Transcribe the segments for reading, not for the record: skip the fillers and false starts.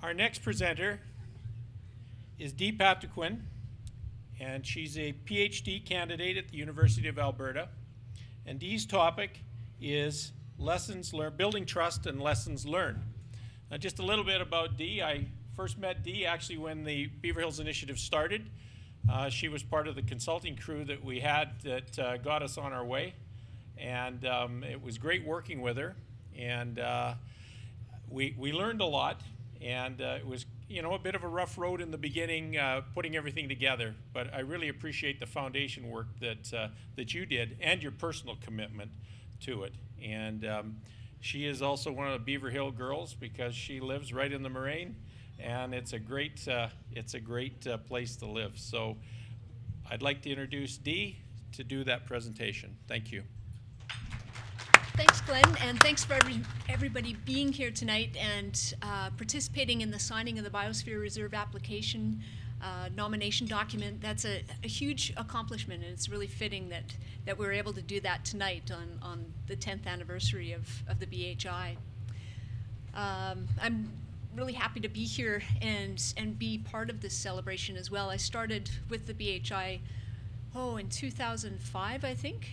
Our next presenter is Dee Patriquin, and she's a PhD candidate at the University of Alberta. And Dee's topic is lessons learned, building trust and lessons learned. Now, just a little bit about Dee. I first met Dee actually when the Beaver Hills Initiative started. She was part of the consulting crew that we had that got us on our way. And it was great working with her. And we learned a lot. And it was, a bit of a rough road in the beginning, putting everything together. But I really appreciate the foundation work that you did and your personal commitment to it. And she is also one of the Beaver Hill girls because she lives right in the moraine, and it's a great place to live. So I'd like to introduce Dee to do that presentation. Thank you. Thanks, Glenn, and thanks for everybody being here tonight and participating in the signing of the Biosphere Reserve application nomination document. That's a huge accomplishment, and it's really fitting that we're able to do that tonight on the 10th anniversary of the BHI. I'm really happy to be here and be part of this celebration as well. I started with the BHI, in 2005, I think,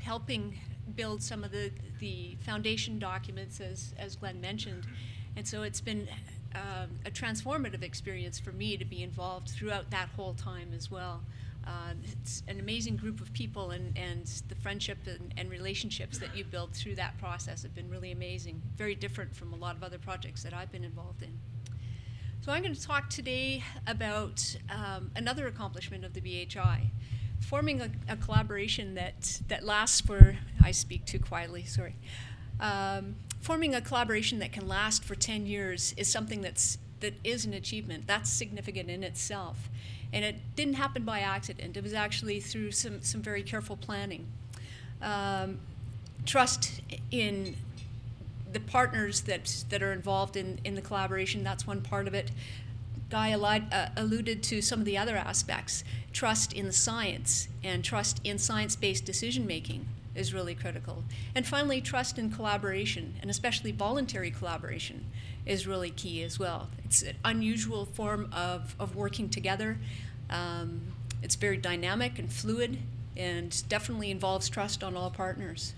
helping build some of the foundation documents, as Glenn mentioned. And so it's been a transformative experience for me to be involved throughout that whole time as well. It's an amazing group of people, and the friendship and relationships that you build through that process have been really amazing, very different from a lot of other projects that I've been involved in. So I'm going to talk today about another accomplishment of the BHI. Forming a collaboration that lasts for, I speak too quietly, sorry. Forming a collaboration that can last for 10 years is something that is an achievement. That's significant in itself. And it didn't happen by accident. It was actually through some very careful planning. Trust in the partners that are involved in the collaboration, that's one part of it. Guy alluded to some of the other aspects. Trust in the science and trust in science-based decision-making is really critical. And finally, trust in collaboration, and especially voluntary collaboration, is really key as well. It's an unusual form of working together. It's very dynamic and fluid, and definitely involves trust on all partners.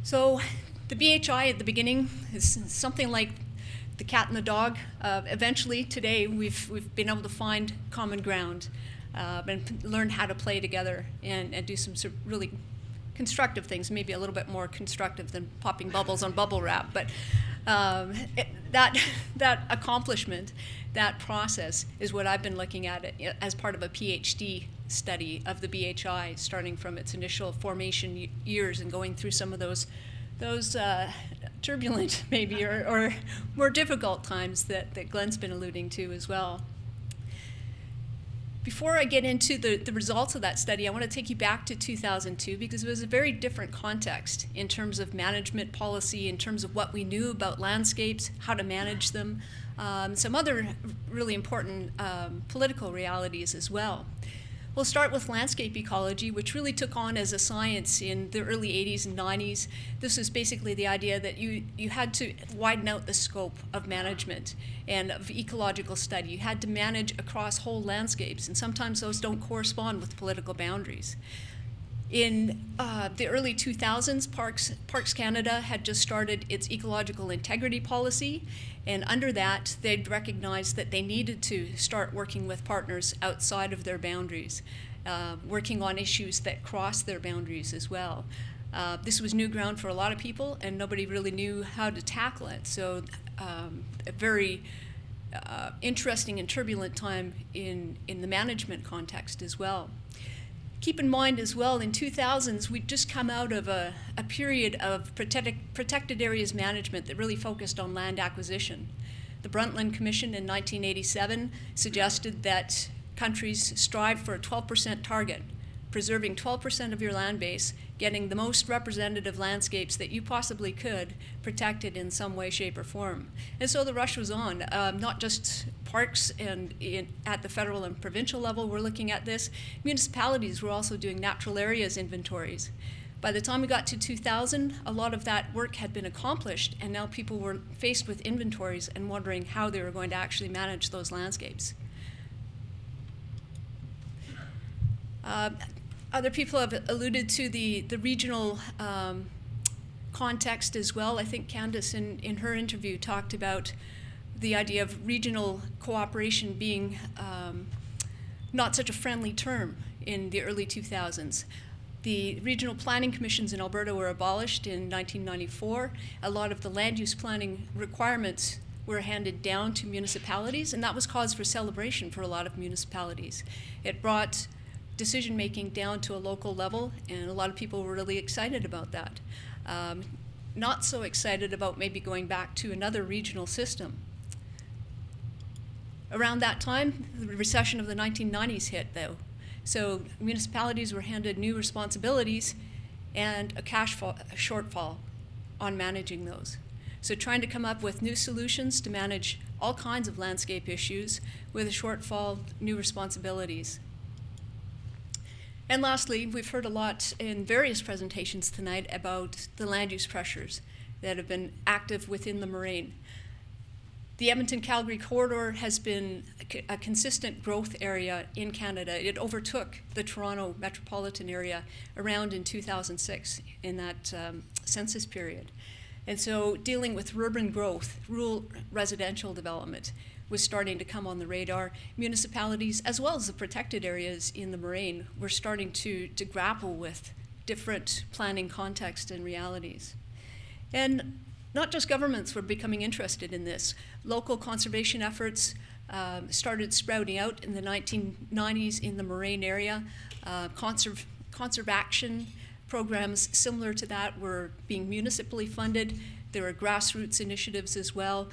So the BHI at the beginning is something like the cat and the dog. Eventually, today, we've been able to find common ground and learn how to play together and do some really constructive things, maybe a little bit more constructive than popping bubbles on bubble wrap. But that accomplishment, that process, is what I've been looking at as part of a PhD study of the BHI, starting from its initial formation years and going through some of those turbulent, maybe, or more difficult times that Glenn's been alluding to as well. Before I get into the results of that study, I want to take you back to 2002 because it was a very different context in terms of management policy, in terms of what we knew about landscapes, how to manage them, some other really important political realities as well. We'll start with landscape ecology, which really took on as a science in the early 80s and 90s. This was basically the idea that you had to widen out the scope of management and of ecological study. You had to manage across whole landscapes, and sometimes those don't correspond with political boundaries. In the early 2000s, Parks Canada had just started its ecological integrity policy, and under that, they'd recognized that they needed to start working with partners outside of their boundaries, working on issues that cross their boundaries as well. This was new ground for a lot of people, and nobody really knew how to tackle it. So a very interesting and turbulent time in the management context as well. Keep in mind as well, in 2000s, we'd just come out of a period of protected areas management that really focused on land acquisition. The Brundtland Commission in 1987 suggested that countries strive for a 12% target, preserving 12% of your land base, getting the most representative landscapes that you possibly could protected in some way, shape, or form. And so the rush was on, not just parks and at the federal and provincial level we're looking at this. Municipalities were also doing natural areas inventories. By the time we got to 2000, a lot of that work had been accomplished, and now people were faced with inventories and wondering how they were going to actually manage those landscapes. Other people have alluded to the regional context as well. I think Candace in her interview talked about the idea of regional cooperation being not such a friendly term in the early 2000s. The regional planning commissions in Alberta were abolished in 1994. A lot of the land use planning requirements were handed down to municipalities, and that was cause for celebration for a lot of municipalities. It brought decision-making down to a local level, and a lot of people were really excited about that. Not so excited about maybe going back to another regional system. Around that time, the recession of the 1990s hit, though. So municipalities were handed new responsibilities and a cash shortfall on managing those. So trying to come up with new solutions to manage all kinds of landscape issues with a shortfall, new responsibilities. And lastly, we've heard a lot in various presentations tonight about the land use pressures that have been active within the moraine. The Edmonton-Calgary corridor has been a consistent growth area in Canada. It overtook the Toronto metropolitan area around in 2006 in that census period. And so dealing with urban growth, rural residential development was starting to come on the radar. Municipalities, as well as the protected areas in the moraine, were starting to grapple with different planning contexts and realities. And not just governments were becoming interested in this. Local conservation efforts started sprouting out in the 1990s in the moraine area. Conservation programs similar to that were being municipally funded. There were grassroots initiatives as well.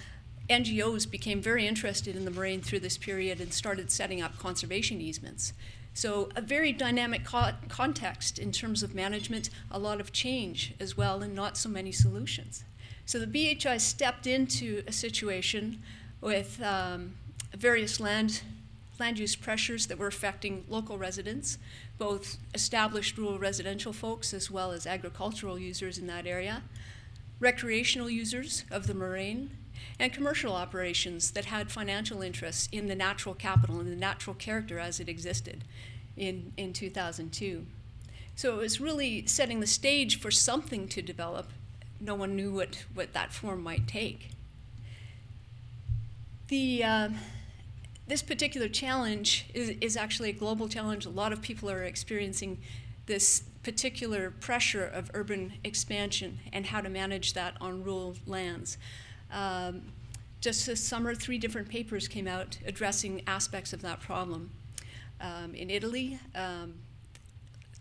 NGOs became very interested in the moraine through this period and started setting up conservation easements. So a very dynamic context in terms of management, a lot of change as well, and not so many solutions. So the BHI stepped into a situation with various land use pressures that were affecting local residents, both established rural residential folks as well as agricultural users in that area, recreational users of the moraine, and commercial operations that had financial interests in the natural capital and the natural character as it existed in 2002. So it was really setting the stage for something to develop. No one knew what that form might take. This particular challenge is actually a global challenge. A lot of people are experiencing this particular pressure of urban expansion and how to manage that on rural lands. Just this summer, 3 different papers came out addressing aspects of that problem. In Italy,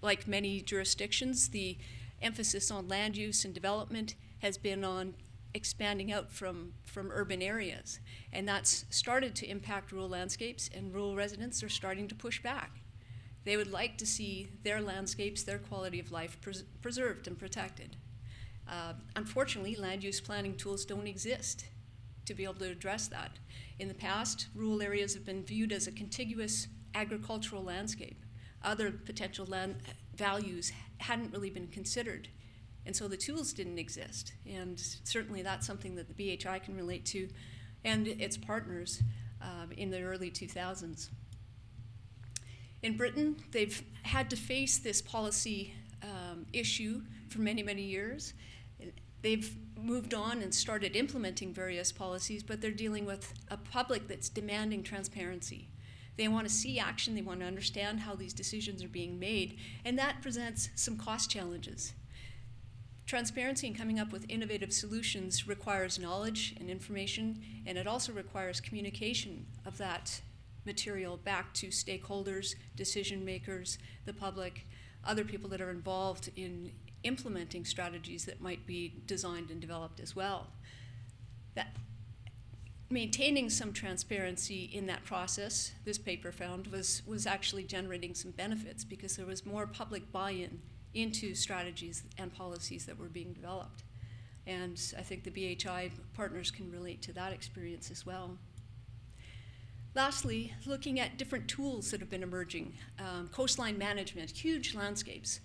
like many jurisdictions, the emphasis on land use and development has been on expanding out from urban areas. And that's started to impact rural landscapes, and rural residents are starting to push back. They would like to see their landscapes, their quality of life preserved and protected. Unfortunately, land use planning tools don't exist to be able to address that. In the past, rural areas have been viewed as a contiguous agricultural landscape. Other potential land values hadn't really been considered, and so the tools didn't exist. And certainly that's something that the BHI can relate to, and its partners in the early 2000s. In Britain, they've had to face this policy issue for many, many years. They've moved on and started implementing various policies, but they're dealing with a public that's demanding transparency. They want to see action, they want to understand how these decisions are being made, and that presents some cost challenges. Transparency and coming up with innovative solutions requires knowledge and information, and it also requires communication of that material back to stakeholders, decision makers, the public, other people that are involved in implementing strategies that might be designed and developed as well. That maintaining some transparency in that process, this paper found, was actually generating some benefits because there was more public buy-in into strategies and policies that were being developed. And I think the BHI partners can relate to that experience as well. Lastly, looking at different tools that have been emerging. Coastline management, huge landscapes.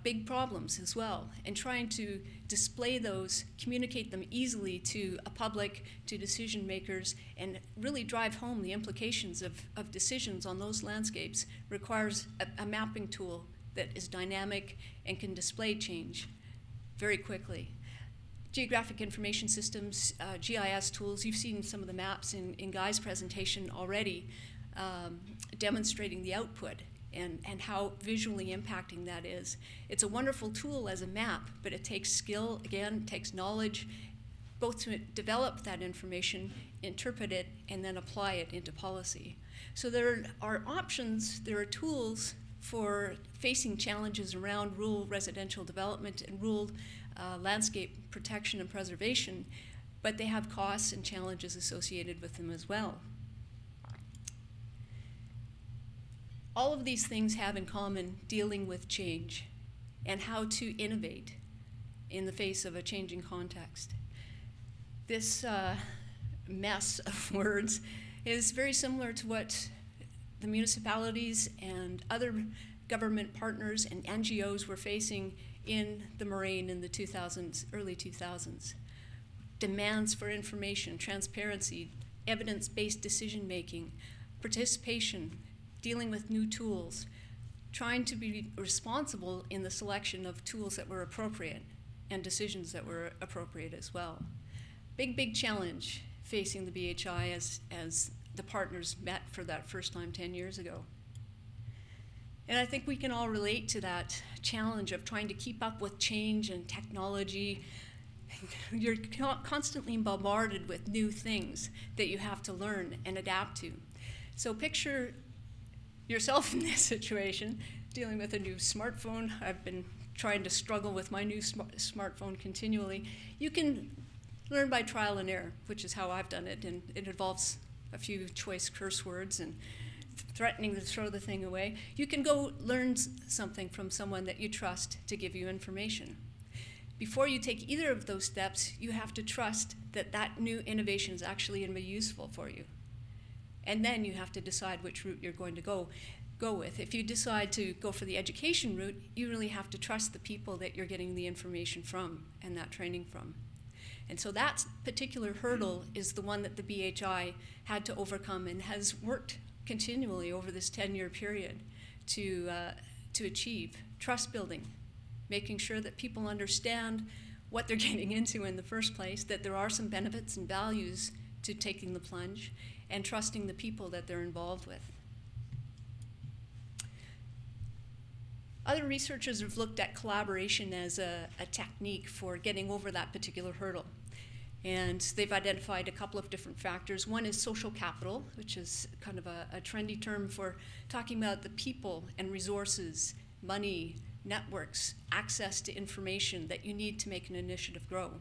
big problems as well, and trying to display those, communicate them easily to a public, to decision makers, and really drive home the implications of decisions on those landscapes requires a mapping tool that is dynamic and can display change very quickly. Geographic information systems, GIS tools, you've seen some of the maps in Guy's presentation already, demonstrating the output and how visually impacting that is. It's a wonderful tool as a map, but it takes skill, again, it takes knowledge, both to develop that information, interpret it, and then apply it into policy. So there are options, there are tools for facing challenges around rural residential development and rural landscape protection and preservation, but they have costs and challenges associated with them as well. All of these things have in common dealing with change and how to innovate in the face of a changing context. This mess of words is very similar to what the municipalities and other government partners and NGOs were facing in the Moraine in the 2000s, early 2000s. Demands for information, transparency, evidence-based decision-making, participation, dealing with new tools, trying to be responsible in the selection of tools that were appropriate and decisions that were appropriate as well. Big, big challenge facing the BHI as the partners met for that first time 10 years ago. And I think we can all relate to that challenge of trying to keep up with change and technology. You're constantly bombarded with new things that you have to learn and adapt to. So picture yourself in this situation, dealing with a new smartphone. I've been trying to struggle with my new smartphone continually. You can learn by trial and error, which is how I've done it, and it involves a few choice curse words and threatening to throw the thing away. You can go learn something from someone that you trust to give you information. Before you take either of those steps, you have to trust that that new innovation is actually going to be useful for you. And then you have to decide which route you're going to go with. If you decide to go for the education route, you really have to trust the people that you're getting the information from and that training from. And so that particular hurdle is the one that the BHI had to overcome and has worked continually over this 10-year period to achieve trust building, making sure that people understand what they're getting into in the first place, that there are some benefits and values to taking the plunge, and trusting the people that they're involved with. Other researchers have looked at collaboration as a technique for getting over that particular hurdle. And they've identified a couple of different factors. One is social capital, which is kind of a trendy term for talking about the people and resources, money, networks, access to information that you need to make an initiative grow.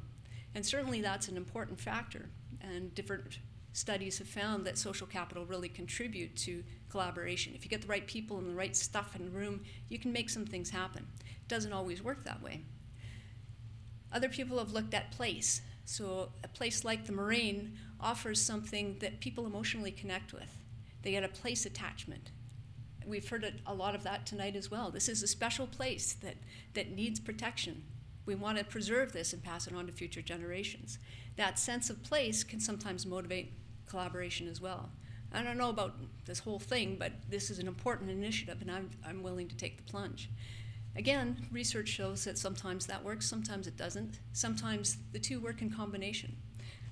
And certainly that's an important factor. And different studies have found that social capital really contribute to collaboration. If you get the right people and the right stuff in the room, you can make some things happen. It doesn't always work that way. Other people have looked at place. So a place like the Moraine offers something that people emotionally connect with. They get a place attachment. We've heard a lot of that tonight as well. This is a special place that needs protection. We want to preserve this and pass it on to future generations. That sense of place can sometimes motivate collaboration as well. I don't know about this whole thing, but this is an important initiative, and I'm willing to take the plunge. Again, research shows that sometimes that works, sometimes it doesn't. Sometimes the two work in combination.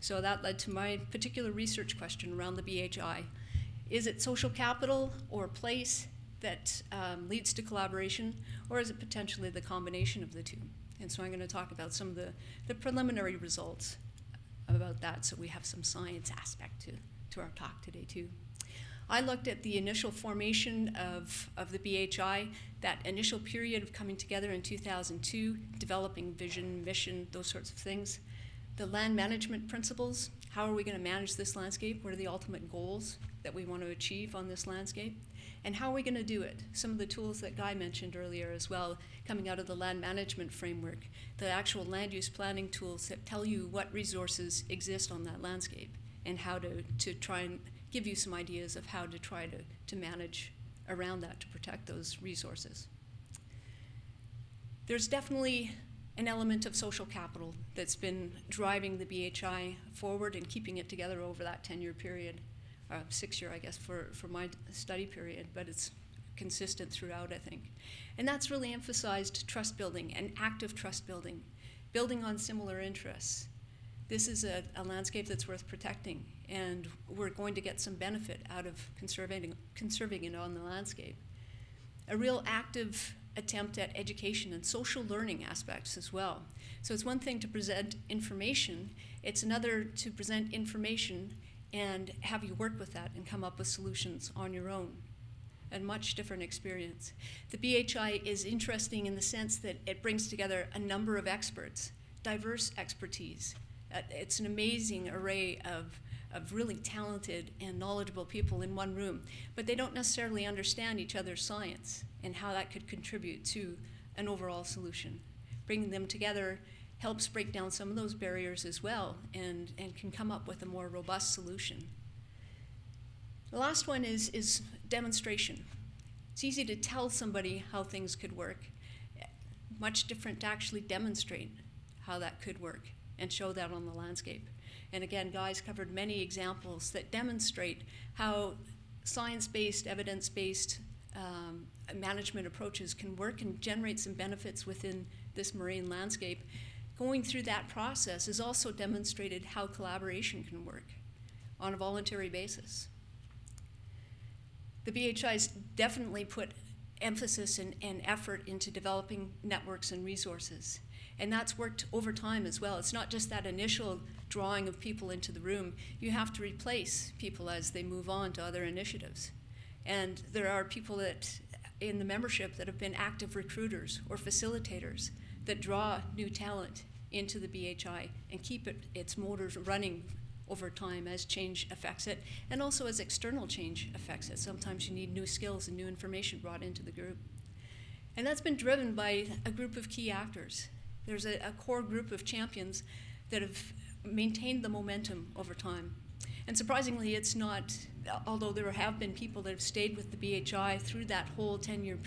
So that led to my particular research question around the BHI. Is it social capital or place that leads to collaboration, or is it potentially the combination of the two? And so I'm going to talk about some of the preliminary results about that, so we have some science aspect to our talk today too. I looked at the initial formation of the BHI, that initial period of coming together in 2002, developing vision, mission, those sorts of things. The land management principles, how are we going to manage this landscape? What are the ultimate goals that we want to achieve on this landscape? And how are we going to do it? Some of the tools that Guy mentioned earlier as well, coming out of the land management framework, the actual land use planning tools that tell you what resources exist on that landscape and how to try and give you some ideas of how to try to manage around that to protect those resources. There's definitely an element of social capital that's been driving the BHI forward and keeping it together over that 10-year period, 6-year, I guess, for my study period, but it's consistent throughout, I think. And that's really emphasized trust building and active trust building, building on similar interests. This is a landscape that's worth protecting, and we're going to get some benefit out of conserving it on the landscape. A real active attempt at education and social learning aspects as well. So it's one thing to present information, it's another to present information and have you work with that and come up with solutions on your own. A much different experience. The BHI is interesting in the sense that it brings together a number of experts, diverse expertise. It's an amazing array of really talented and knowledgeable people in one room, but they don't necessarily understand each other's science and how that could contribute to an overall solution. Bringing them together helps break down some of those barriers as well and can come up with a more robust solution. The last one is demonstration. It's easy to tell somebody how things could work, much different to actually demonstrate how that could work and show that on the landscape. And again, Guy's covered many examples that demonstrate how science-based, evidence-based management approaches can work and generate some benefits within this marine landscape. Going through that process has also demonstrated how collaboration can work on a voluntary basis. The BHI's definitely put emphasis and effort into developing networks and resources. And that's worked over time as well. It's not just that initial drawing of people into the room. You have to replace people as they move on to other initiatives. And there are people that in the membership that have been active recruiters or facilitators that draw new talent into the BHI and keep its motors running over time as change affects it, and also as external change affects it. Sometimes you need new skills and new information brought into the group. And that's been driven by a group of key actors. There's a core group of champions that have maintained the momentum over time. And surprisingly, it's not, although there have been people that have stayed with the BHI through that whole 10-year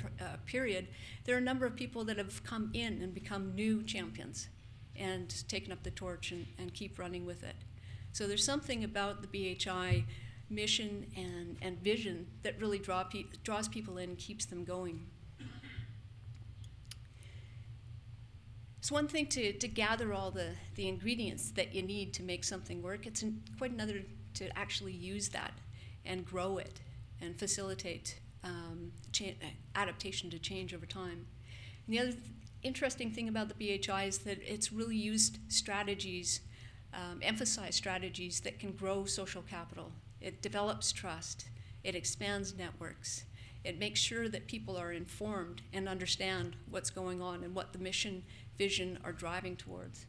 period, there are a number of people that have come in and become new champions and taken up the torch and keep running with it. So there's something about the BHI mission and vision that really draws people in and keeps them going. It's one thing to gather all the ingredients that you need to make something work. It's quite another to actually use that and grow it and facilitate adaptation to change over time. And the other interesting thing about the BHI is that it's really used strategies, emphasized strategies that can grow social capital. It develops trust. It expands networks. It makes sure that people are informed and understand what's going on and what the mission, vision are driving towards.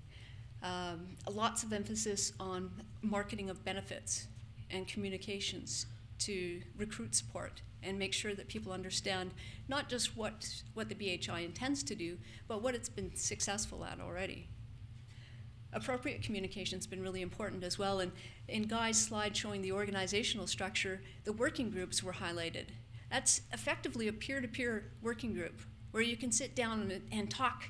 Lots of emphasis on marketing of benefits and communications to recruit support and make sure that people understand not just what the BHI intends to do, but what it's been successful at already. Appropriate communication has been really important as well. And in Guy's slide showing the organizational structure, the working groups were highlighted. That's effectively a peer-to-peer working group where you can sit down and talk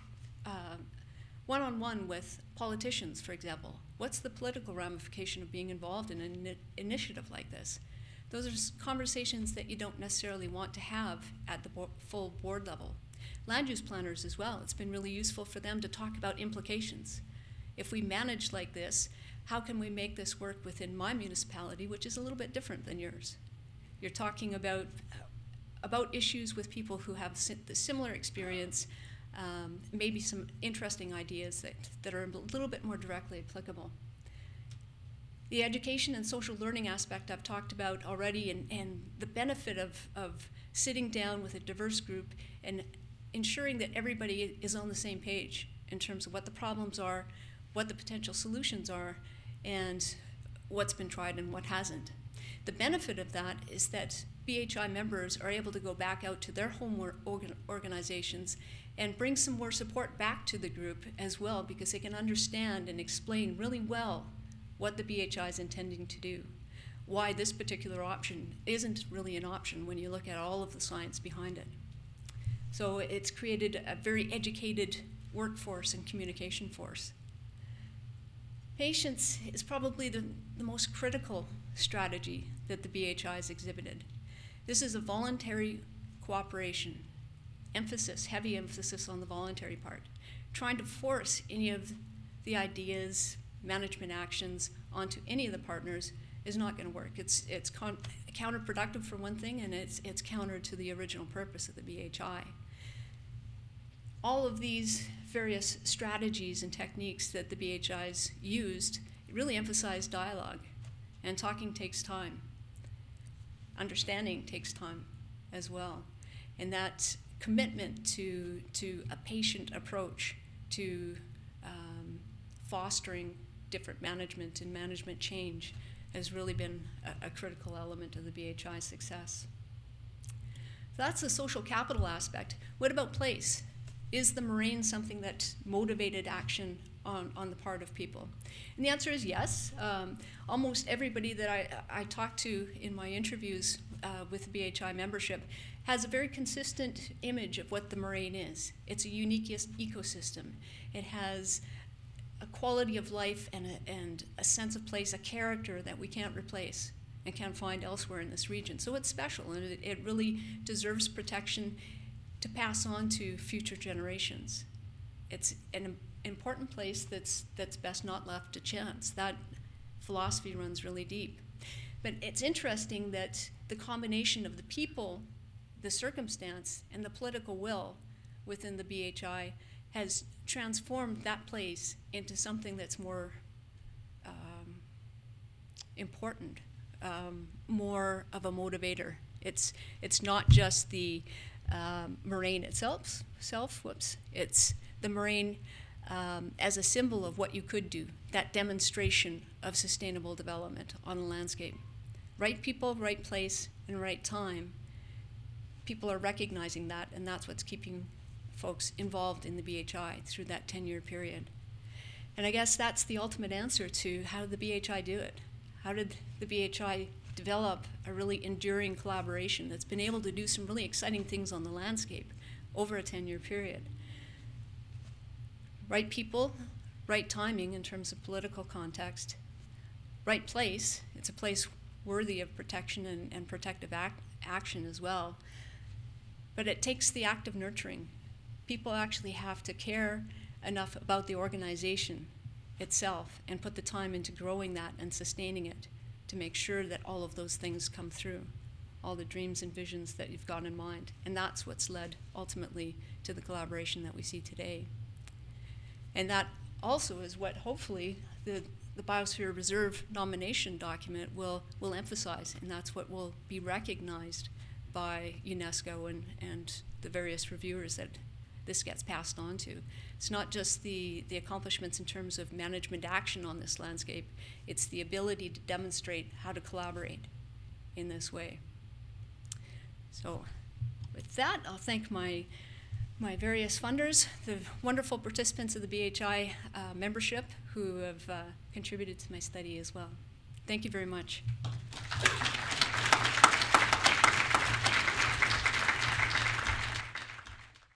one-on-one with politicians, for example. What's the political ramification of being involved in an initiative like this? Those are conversations that you don't necessarily want to have at the full board level. Land use planners as well. It's been really useful for them to talk about implications. If we manage like this, how can we make this work within my municipality, which is a little bit different than yours? You're talking about issues with people who have the similar experience, maybe some interesting ideas that are a little bit more directly applicable. The education and social learning aspect I've talked about already, and the benefit of sitting down with a diverse group and ensuring that everybody is on the same page in terms of what the problems are, what the potential solutions are, and what's been tried and what hasn't. The benefit of that is that BHI members are able to go back out to their home organizations and bring some more support back to the group as well, because they can understand and explain really well what the BHI is intending to do, why this particular option isn't really an option when you look at all of the science behind it. So it's created a very educated workforce and communication force. Patience is probably the most critical strategy that the BHI has exhibited. This is a voluntary cooperation, heavy emphasis on the voluntary part. Trying to force any of the ideas, management actions onto any of the partners is not going to work. It's counterproductive for one thing, and it's counter to the original purpose of the BHI. All of these various strategies and techniques that the BHI's used really emphasize dialogue, and talking takes time. Understanding takes time as well. And that commitment to a patient approach to fostering different management and management change has really been a critical element of the BHI's success. So that's the social capital aspect. What about place? Is the moraine something that motivated action on the part of people? And the answer is yes. Almost everybody that I talk to in my interviews with the BHI membership has a very consistent image of what the moraine is. It's a unique ecosystem. It has a quality of life and a sense of place, a character that we can't replace and can't find elsewhere in this region. So it's special, and it really deserves protection to pass on to future generations. It's an important place that's best not left to chance. That philosophy runs really deep. But it's interesting that the combination of the people, the circumstance, and the political will within the BHI has transformed that place into something that's more important, more of a motivator. It's not just the moraine itself. It's the moraine as a symbol of what you could do, that demonstration of sustainable development on a landscape. Right people, right place, and right time. People are recognizing that, and that's what's keeping folks involved in the BHI through that 10-year period. And I guess that's the ultimate answer to how did the BHI do it? How did the BHI develop a really enduring collaboration that's been able to do some really exciting things on the landscape over a 10-year period? Right people, right timing in terms of political context, right place. It's a place worthy of protection and protective action as well. But it takes the act of nurturing. People actually have to care enough about the organization itself and put the time into growing that and sustaining it to make sure that all of those things come through, all the dreams and visions that you've got in mind. And that's what's led ultimately to the collaboration that we see today. And that also is what hopefully the Biosphere Reserve nomination document will emphasize, and that's what will be recognized by UNESCO and the various reviewers that this gets passed on to. It's not just the accomplishments in terms of management action on this landscape, it's the ability to demonstrate how to collaborate in this way. So with that, I'll thank my various funders, the wonderful participants of the BHI membership who have contributed to my study as well. Thank you very much.